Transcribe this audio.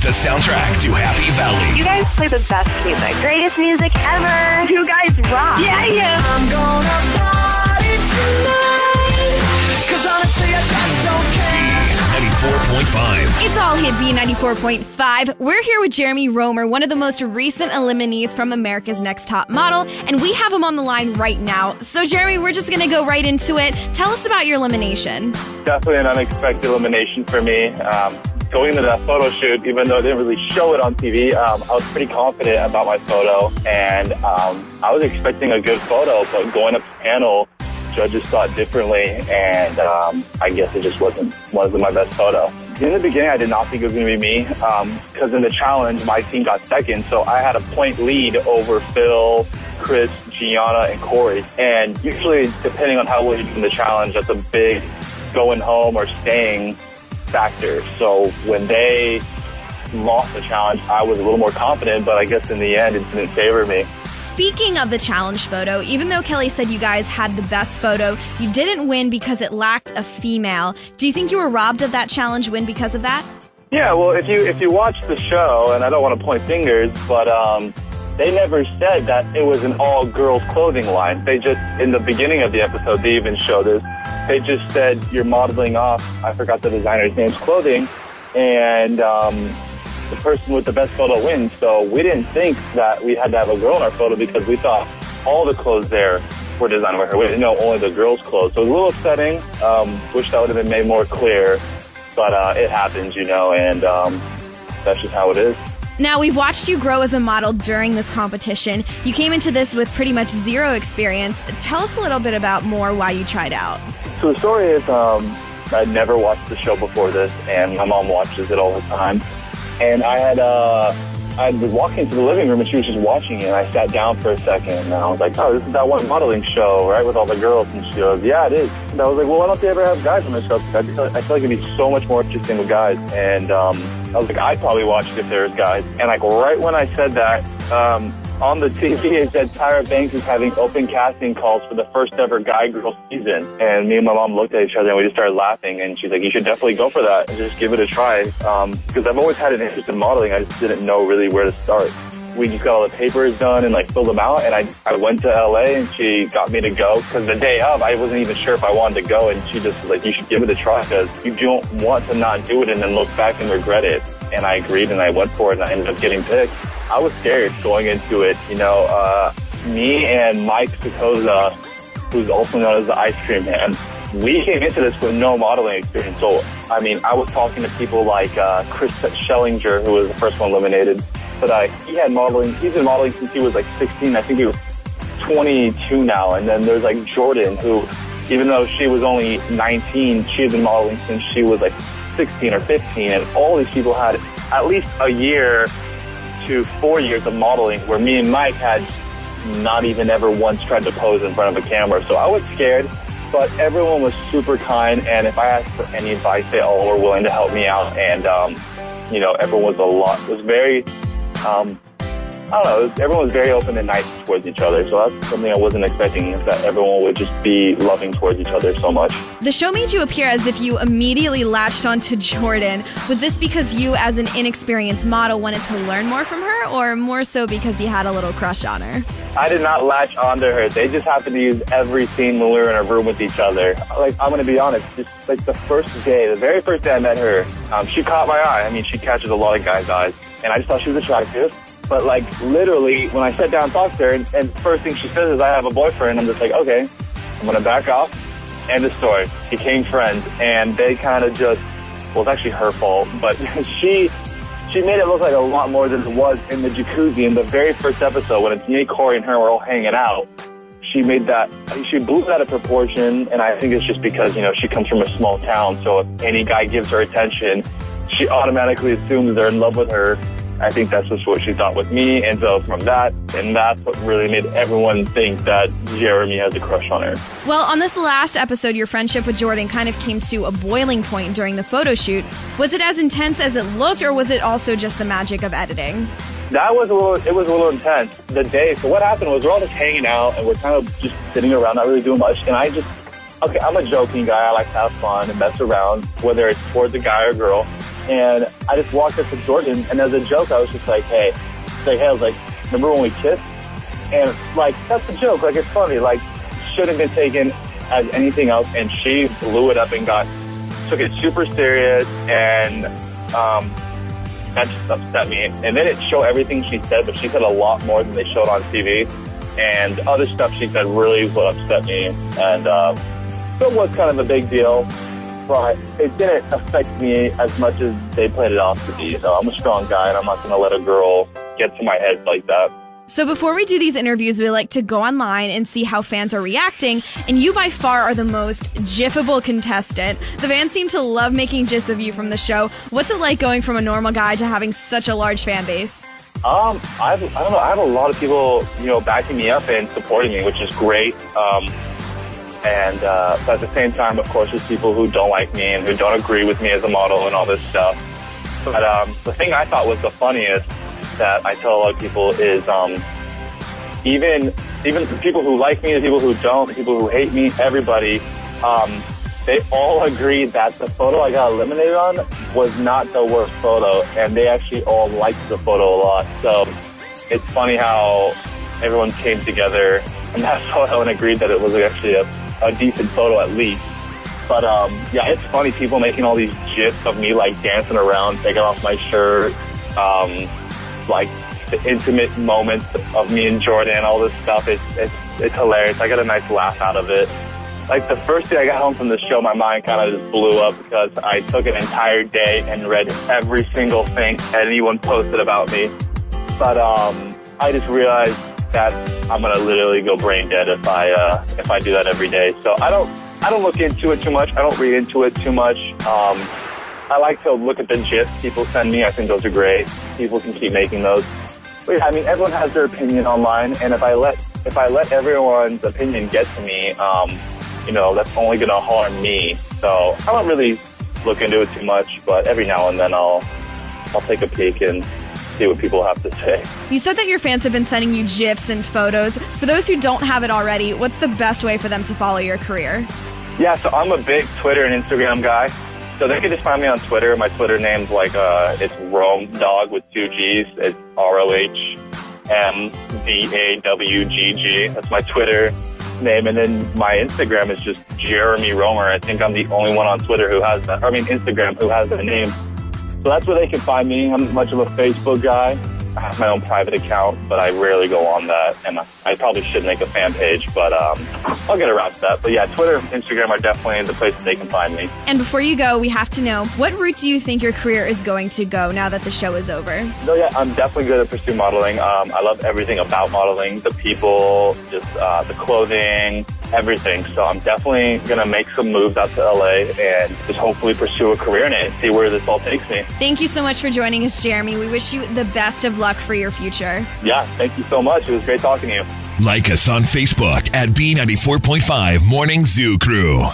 is the soundtrack to Happy Valley. You guys play the best music. Greatest music ever. You guys rock. Yeah. I'm gonna party tonight, 'cause honestly I just don't care. B94.5. It's all hit B94.5. We're here with Jeremy Rohmer, one of the most recent eliminees from America's Next Top Model, and we have him on the line right now. So, Jeremy, we're just going to go right into it. Tell us about your elimination. Definitely an unexpected elimination for me. Going into that photo shoot, even though I didn't really show it on TV, I was pretty confident about my photo, and I was expecting a good photo, but going up the panel, judges thought differently, and I guess it just wasn't my best photo. In the beginning, I did not think it was going to be me, because in the challenge, my team got second, so I had a point lead over Phil, Chris, Gianna, and Corey. And usually, depending on how well you do in the challenge, that's a big going home or staying factor. So when they lost the challenge, I was a little more confident, but I guess in the end, it didn't favor me. Speaking of the challenge photo, even though Kelly said you guys had the best photo, you didn't win because it lacked a female. Do you think you were robbed of that challenge win because of that? Yeah, well, if you watch the show, and I don't want to point fingers, but they never said that it was an all-girls clothing line. They just, in the beginning of the episode, they even showed this. They just said you're modeling off, I forgot the designer's name's clothing, and the person with the best photo wins. So we didn't think that we had to have a girl in our photo because we thought all the clothes there were designed by her. We didn't know only the girls' clothes. So it was a little upsetting. Wish that would have been made more clear, but it happens, you know, and that's just how it is. Now, we've watched you grow as a model during this competition. You came into this with pretty much zero experience. Tell us a little bit about more why you tried out. So the story is I'd never watched the show before this, and my mom watches it all the time. And I'd been walking into the living room, and she was just watching it, and I sat down for a second, and I was like, oh, this is that one modeling show, right, with all the girls? And she goes, yeah, it is. And I was like, well, why don't they ever have guys on the show? I feel like it'd be so much more interesting with guys. And I was like, I'd probably watch it if there was guys. And like right when I said that, on the TV, it said Tyra Banks is having open casting calls for the first ever guy-girl season. And me and my mom looked at each other and we just started laughing. And she's like, you should definitely go for that and just give it a try. Because I've always had an interest in modeling. I just didn't know really where to start. We just got all the papers done and like filled them out. And I went to LA and she got me to go. Because the day of, I wasn't even sure if I wanted to go. And she just was like, you should give it a try because you don't want to not do it and then look back and regret it. And I agreed and I went for it and I ended up getting picked. I was scared going into it, you know. Me and Mike Picosa, who's also known as the Ice Cream Man, we came into this with no modeling experience. So, I mean, I was talking to people like Chris Schellinger, who was the first one eliminated. But he had modeling. He's been modeling since he was like 16. I think he was 22 now. And then there's like Jourdan, who, even though she was only 19, she had been modeling since she was like 16 or 15. And all these people had at least a year to 4 years of modeling, where me and Mike had not even ever once tried to pose in front of a camera. So I was scared, but everyone was super kind, and if I asked for any advice, they all were willing to help me out. And you know, everyone was very I don't know, everyone was very open and nice towards each other. So that's something I wasn't expecting, is that everyone would just be loving towards each other so much. The show made you appear as if you immediately latched onto Jourdan. Was this because you, as an inexperienced model, wanted to learn more from her, or more so because you had a little crush on her? I did not latch onto her. They just happened to use every scene when we were in a room with each other. Like, I'm going to be honest, just like the very first day I met her, she caught my eye. I mean, she catches a lot of guys' eyes, and I just thought she was attractive. But, like, literally, when I sat down and talked to her, and first thing she says is, I have a boyfriend, I'm just like, okay, I'm going to back off. End of story. Became friends, and they kind of just, well, it's actually her fault, but she made it look like a lot more than it was in the jacuzzi in the very first episode when it's me, Corey, and her were all hanging out. She blew that out of proportion, and I think it's just because, you know, she comes from a small town, so if any guy gives her attention, she automatically assumes they're in love with her. I think that's just what she thought with me, and so from that, and that's what really made everyone think that Jeremy has a crush on her. Well, on this last episode, your friendship with Jourdan kind of came to a boiling point during the photo shoot. Was it as intense as it looked, or was it also just the magic of editing? It was a little intense. The day, so what happened was we're all just hanging out, and we're kind of just sitting around, not really doing much, and I'm a joking guy. I like to have fun and mess around, whether it's towards a guy or girl. And I just walked up to Jourdan, and as a joke, I was just like, hey, I was like, remember when we kissed? And, like, that's a joke. Like, it's funny. Like, shouldn't have been taken as anything else. And she blew it up and took it super serious. And that just upset me. And they didn't show everything she said, but she said a lot more than they showed on TV. And other stuff she said really is what upset me. And so it was kind of a big deal. But it didn't affect me as much as they played it off to be. So I'm a strong guy, and I'm not going to let a girl get to my head like that. So before we do these interviews, we like to go online and see how fans are reacting, and you by far are the most GIFable contestant. The fans seem to love making GIFs of you from the show. What's it like going from a normal guy to having such a large fan base? I don't know. I have a lot of people, backing me up and supporting me, which is great. But at the same time, of course, there's people who don't like me and who don't agree with me as a model and all this stuff. But the thing I thought was the funniest that I tell a lot of people is even the people who like me, the people who don't, the people who hate me, everybody, they all agreed that the photo I got eliminated on was not the worst photo, and they actually all liked the photo a lot. So it's funny how everyone came together in that photo and agreed that it was actually a decent photo at least. But yeah, it's funny, people making all these GIFs of me like dancing around, taking off my shirt, like the intimate moments of me and Jourdan, all this stuff. It's hilarious. I got a nice laugh out of it. Like the first day I got home from the show, my mind kind of just blew up because I took an entire day and read every single thing anyone posted about me. But I just realized that I'm gonna literally go brain dead if I do that every day. So I don't look into it too much. I don't read into it too much. I like to look at the GIFs people send me. I think those are great. People can keep making those. But yeah, I mean, everyone has their opinion online, and if I let everyone's opinion get to me, that's only gonna harm me. So I don't really look into it too much, but every now and then I'll take a peek and see what people have to say. You said that your fans have been sending you GIFs and photos. For those who don't have it already, what's the best way for them to follow your career? Yeah, so I'm a big Twitter and Instagram guy. So they can just find me on Twitter. My Twitter name's it's Rohmdog with 2 G's. It's ROHMDAWGG. That's my Twitter name. And then my Instagram is just Jeremy Rohmer. I think I'm the only one on Twitter who has that. Instagram who has that name. So that's where they can find me. I'm much of a Facebook guy. I have my own private account, but I rarely go on that. And I probably should make a fan page, but I'll get around to that. But yeah, Twitter and Instagram are definitely the places they can find me. And before you go, we have to know, what route do you think your career is going to go now that the show is over? No, yeah, I'm definitely going to pursue modeling. I love everything about modeling, the people, just the clothing, everything. So I'm definitely going to make some moves out to LA and just hopefully pursue a career in it and see where this all takes me. Thank you so much for joining us, Jeremy. We wish you the best of luck for your future. Yeah, thank you so much. It was great talking to you. Like us on Facebook at B94.5 Morning Zoo Crew.